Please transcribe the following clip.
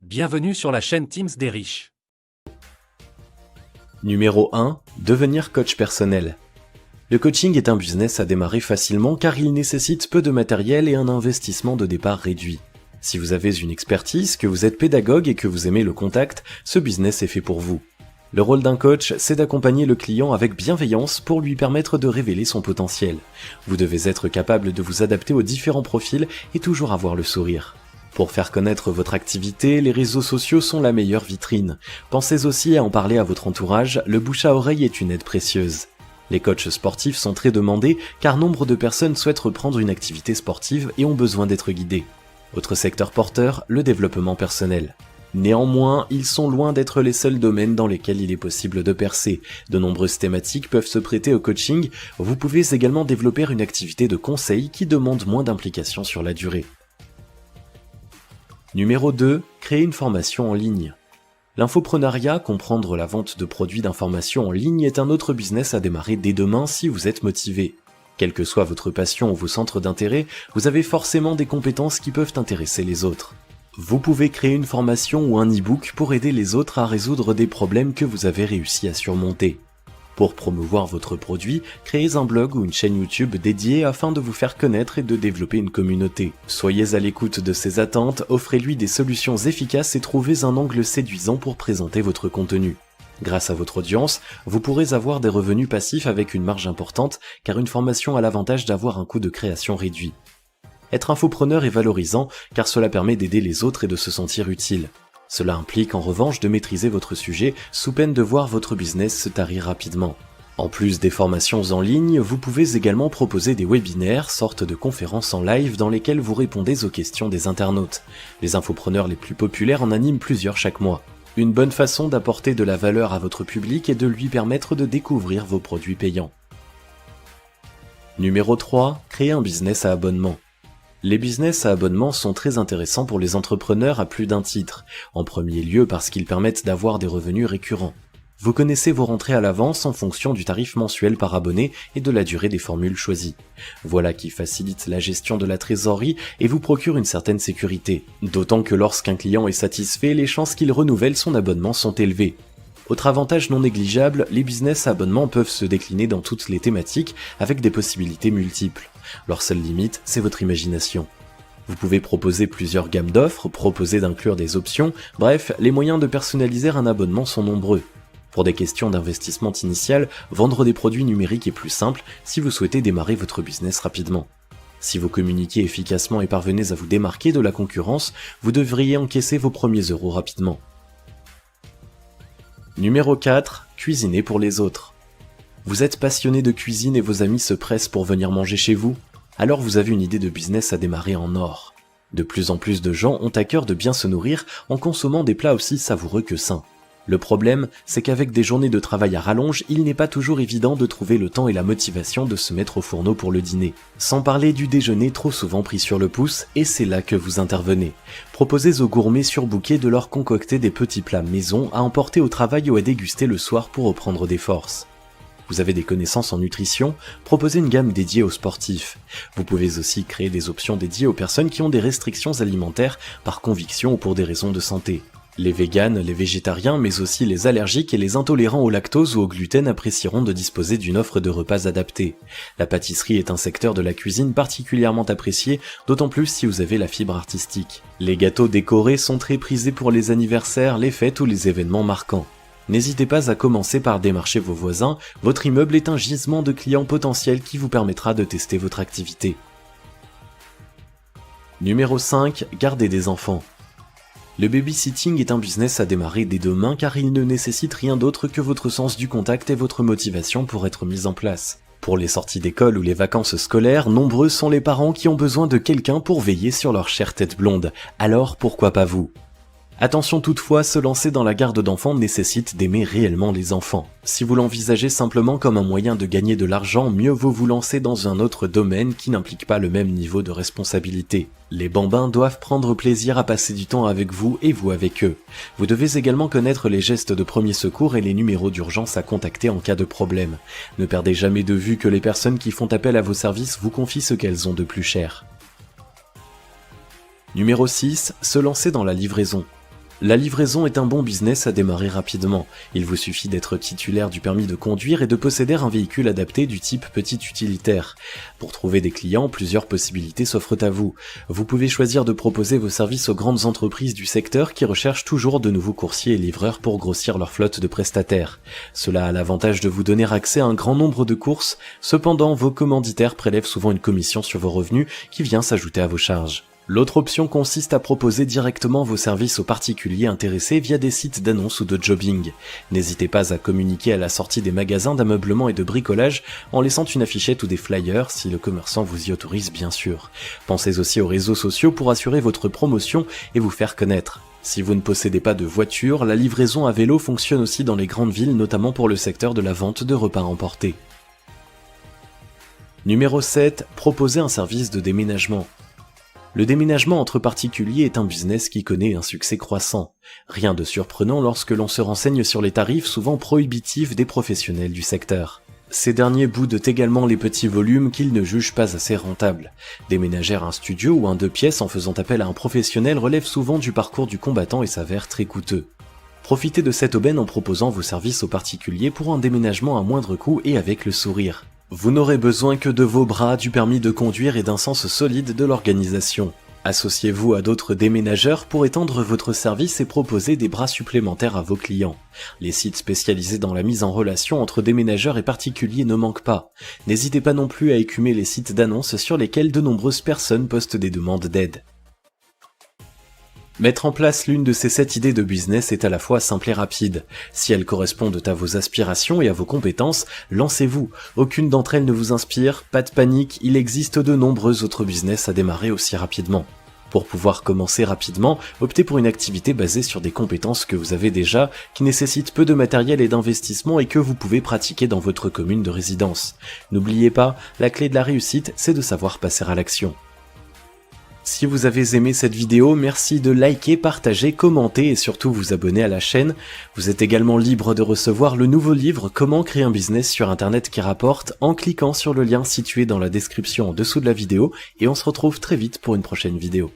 Bienvenue sur la chaîne Teams des riches. Numéro 1. Devenir coach personnel. Le coaching est un business à démarrer facilement car il nécessite peu de matériel et un investissement de départ réduit. Si vous avez une expertise, que vous êtes pédagogue et que vous aimez le contact, ce business est fait pour vous. Le rôle d'un coach, c'est d'accompagner le client avec bienveillance pour lui permettre de révéler son potentiel. Vous devez être capable de vous adapter aux différents profils et toujours avoir le sourire. Pour faire connaître votre activité, les réseaux sociaux sont la meilleure vitrine. Pensez aussi à en parler à votre entourage, le bouche à oreille est une aide précieuse. Les coachs sportifs sont très demandés car nombre de personnes souhaitent reprendre une activité sportive et ont besoin d'être guidées. Autre secteur porteur, le développement personnel. Néanmoins, ils sont loin d'être les seuls domaines dans lesquels il est possible de percer. De nombreuses thématiques peuvent se prêter au coaching. Vous pouvez également développer une activité de conseil qui demande moins d'implication sur la durée. Numéro 2. Créer une formation en ligne. L'infoprenariat, comprendre la vente de produits d'information en ligne, est un autre business à démarrer dès demain si vous êtes motivé. Quelle que soit votre passion ou vos centres d'intérêt, vous avez forcément des compétences qui peuvent intéresser les autres. Vous pouvez créer une formation ou un e-book pour aider les autres à résoudre des problèmes que vous avez réussi à surmonter. Pour promouvoir votre produit, créez un blog ou une chaîne YouTube dédiée afin de vous faire connaître et de développer une communauté. Soyez à l'écoute de ses attentes, offrez-lui des solutions efficaces et trouvez un angle séduisant pour présenter votre contenu. Grâce à votre audience, vous pourrez avoir des revenus passifs avec une marge importante car une formation a l'avantage d'avoir un coût de création réduit. Être infopreneur est valorisant car cela permet d'aider les autres et de se sentir utile. Cela implique en revanche de maîtriser votre sujet sous peine de voir votre business se tarir rapidement. En plus des formations en ligne, vous pouvez également proposer des webinaires, sortes de conférences en live dans lesquelles vous répondez aux questions des internautes. Les infopreneurs les plus populaires en animent plusieurs chaque mois. Une bonne façon d'apporter de la valeur à votre public et de lui permettre de découvrir vos produits payants. Numéro 3. Créer un business à abonnement. Les business à abonnement sont très intéressants pour les entrepreneurs à plus d'un titre. En premier lieu parce qu'ils permettent d'avoir des revenus récurrents. Vous connaissez vos rentrées à l'avance en fonction du tarif mensuel par abonné et de la durée des formules choisies. Voilà qui facilite la gestion de la trésorerie et vous procure une certaine sécurité. D'autant que lorsqu'un client est satisfait, les chances qu'il renouvelle son abonnement sont élevées. Autre avantage non négligeable, les business à abonnement peuvent se décliner dans toutes les thématiques avec des possibilités multiples. Leur seule limite, c'est votre imagination. Vous pouvez proposer plusieurs gammes d'offres, proposer d'inclure des options, bref, les moyens de personnaliser un abonnement sont nombreux. Pour des questions d'investissement initial, vendre des produits numériques est plus simple si vous souhaitez démarrer votre business rapidement. Si vous communiquez efficacement et parvenez à vous démarquer de la concurrence, vous devriez encaisser vos premiers euros rapidement. Numéro 4. Cuisiner pour les autres. Vous êtes passionné de cuisine et vos amis se pressent pour venir manger chez vous? Alors vous avez une idée de business à démarrer en or. De plus en plus de gens ont à cœur de bien se nourrir en consommant des plats aussi savoureux que sains. Le problème, c'est qu'avec des journées de travail à rallonge, il n'est pas toujours évident de trouver le temps et la motivation de se mettre au fourneau pour le dîner. Sans parler du déjeuner trop souvent pris sur le pouce, et c'est là que vous intervenez. Proposez aux gourmets surbookés de leur concocter des petits plats maison à emporter au travail ou à déguster le soir pour reprendre des forces. Vous avez des connaissances en nutrition, proposez une gamme dédiée aux sportifs. Vous pouvez aussi créer des options dédiées aux personnes qui ont des restrictions alimentaires par conviction ou pour des raisons de santé. Les véganes, les végétariens, mais aussi les allergiques et les intolérants au lactose ou au gluten apprécieront de disposer d'une offre de repas adaptée. La pâtisserie est un secteur de la cuisine particulièrement apprécié, d'autant plus si vous avez la fibre artistique. Les gâteaux décorés sont très prisés pour les anniversaires, les fêtes ou les événements marquants. N'hésitez pas à commencer par démarcher vos voisins, votre immeuble est un gisement de clients potentiels qui vous permettra de tester votre activité. Numéro 5. Garder des enfants. Le babysitting est un business à démarrer dès demain car il ne nécessite rien d'autre que votre sens du contact et votre motivation pour être mis en place. Pour les sorties d'école ou les vacances scolaires, nombreux sont les parents qui ont besoin de quelqu'un pour veiller sur leur chère tête blonde. Alors pourquoi pas vous ? Attention toutefois, se lancer dans la garde d'enfants nécessite d'aimer réellement les enfants. Si vous l'envisagez simplement comme un moyen de gagner de l'argent, mieux vaut vous lancer dans un autre domaine qui n'implique pas le même niveau de responsabilité. Les bambins doivent prendre plaisir à passer du temps avec vous et vous avec eux. Vous devez également connaître les gestes de premier secours et les numéros d'urgence à contacter en cas de problème. Ne perdez jamais de vue que les personnes qui font appel à vos services vous confient ce qu'elles ont de plus cher. Numéro 6. Se lancer dans la livraison. La livraison est un bon business à démarrer rapidement. Il vous suffit d'être titulaire du permis de conduire et de posséder un véhicule adapté du type petit utilitaire. Pour trouver des clients, plusieurs possibilités s'offrent à vous. Vous pouvez choisir de proposer vos services aux grandes entreprises du secteur qui recherchent toujours de nouveaux coursiers et livreurs pour grossir leur flotte de prestataires. Cela a l'avantage de vous donner accès à un grand nombre de courses, cependant vos commanditaires prélèvent souvent une commission sur vos revenus qui vient s'ajouter à vos charges. L'autre option consiste à proposer directement vos services aux particuliers intéressés via des sites d'annonces ou de jobbing. N'hésitez pas à communiquer à la sortie des magasins d'ameublement et de bricolage en laissant une affichette ou des flyers si le commerçant vous y autorise bien sûr. Pensez aussi aux réseaux sociaux pour assurer votre promotion et vous faire connaître. Si vous ne possédez pas de voiture, la livraison à vélo fonctionne aussi dans les grandes villes, notamment pour le secteur de la vente de repas emportés. Numéro 7. Proposer un service de déménagement. Le déménagement entre particuliers est un business qui connaît un succès croissant. Rien de surprenant lorsque l'on se renseigne sur les tarifs souvent prohibitifs des professionnels du secteur. Ces derniers boudent également les petits volumes qu'ils ne jugent pas assez rentables. Déménager un studio ou un 2 pièces en faisant appel à un professionnel relève souvent du parcours du combattant et s'avère très coûteux. Profitez de cette aubaine en proposant vos services aux particuliers pour un déménagement à moindre coût et avec le sourire. Vous n'aurez besoin que de vos bras, du permis de conduire et d'un sens solide de l'organisation. Associez-vous à d'autres déménageurs pour étendre votre service et proposer des bras supplémentaires à vos clients. Les sites spécialisés dans la mise en relation entre déménageurs et particuliers ne manquent pas. N'hésitez pas non plus à écumer les sites d'annonces sur lesquels de nombreuses personnes postent des demandes d'aide. Mettre en place l'une de ces 7 idées de business est à la fois simple et rapide. Si elles correspondent à vos aspirations et à vos compétences, lancez-vous. Aucune d'entre elles ne vous inspire, pas de panique, il existe de nombreux autres business à démarrer aussi rapidement. Pour pouvoir commencer rapidement, optez pour une activité basée sur des compétences que vous avez déjà, qui nécessitent peu de matériel et d'investissement et que vous pouvez pratiquer dans votre commune de résidence. N'oubliez pas, la clé de la réussite, c'est de savoir passer à l'action. Si vous avez aimé cette vidéo, merci de liker, partager, commenter et surtout vous abonner à la chaîne. Vous êtes également libre de recevoir le nouveau livre Comment créer un business sur internet qui rapporte en cliquant sur le lien situé dans la description en dessous de la vidéo et on se retrouve très vite pour une prochaine vidéo.